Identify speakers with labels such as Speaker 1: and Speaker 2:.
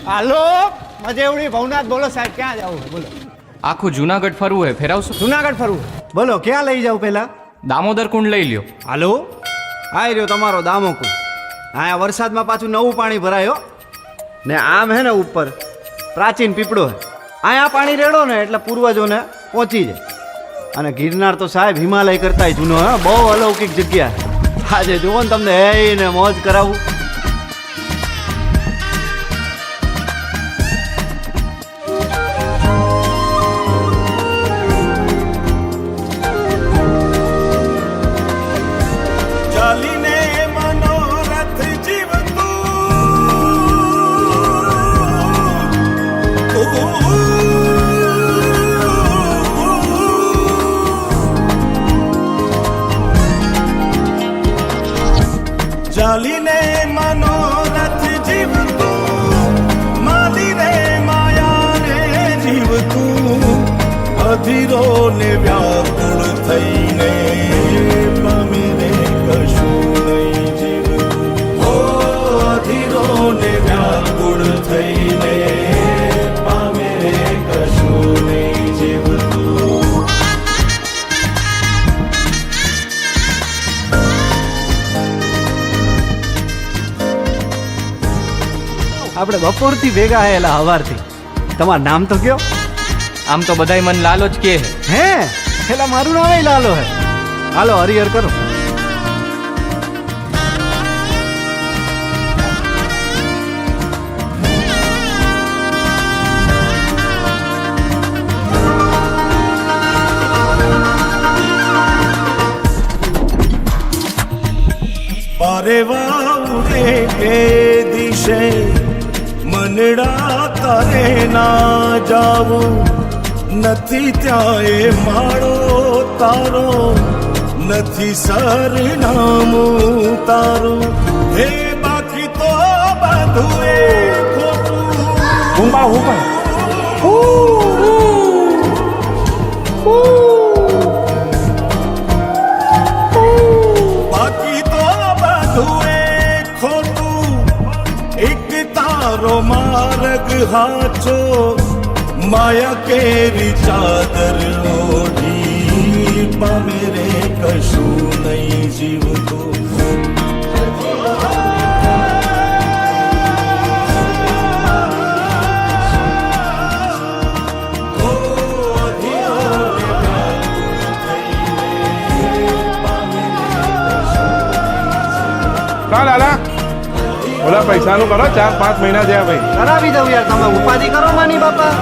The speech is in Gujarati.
Speaker 1: હાલો મજેવડી ભવનાથ બોલો સાહેબ, ક્યાં જાવ બોલો?
Speaker 2: આખું જુનાગઢ ફરવું હે, ફેરાવશો?
Speaker 1: જુનાગઢ ફરવું બોલો, ક્યાં લઈ જાવ પહેલા?
Speaker 2: દામોદર કુંડ લઈ લ્યો.
Speaker 1: હાલો આ રહ્યો તમારો દામોકુંડ. અહીંયા વરસાદમાં પાછું નવું પાણી ભરાયો ને આમ હે ને ઉપર પ્રાચીન પીપળો હે. અહીંયા પાણી રેડો ને એટલે પૂર્વજોને પહોંચી જાય. અને ગિરનાર તો સાહેબ હિમાલય કરતાંય જૂનો હે, બહુ અલૌકિક જગ્યા. આજે જુઓ ને તમને હે ને મોજ કરાવું.
Speaker 3: ચાલીને મનોરથ જીવતું, માલીને માયા રે જીવતું, અધીરો ને વ્યાકુળ થઈને પામે રે કશું નહીં જીવતું. ઓ અધીરો ને વ્યાકુળ થઈને પામે રે કશું નહીં જીવતું.
Speaker 1: આપણે બપોરથી ભેગા આયેલા હવારથી. તમારું નામ તો કયો?
Speaker 2: આમ તો બધાય મન લાલો જ કે
Speaker 1: હે પેલા મારું નામ લાલો હે. હાલો હરિહર કરો.
Speaker 3: પારેવા ઉડે કે દિશે મનડા તારે ના જાવું, નથી ત્યાં એ માળો તારો, નથી સરનામું તારું. હે બાકી તો બધું એ ખોટું. બાકી તો બધું એ ખોટું, એક તારો માર્ગ હાચો, માયા કેરી ચાદર ઓઢી પામે રે કશું નહીં જીવતું.
Speaker 4: લાલા ઓલા પૈસાનું કરો, 4-5 મહિના થયા ભાઈ.
Speaker 1: કરાવી દઉં યાર, તમે ઉપાધિ કરો માની બાપા.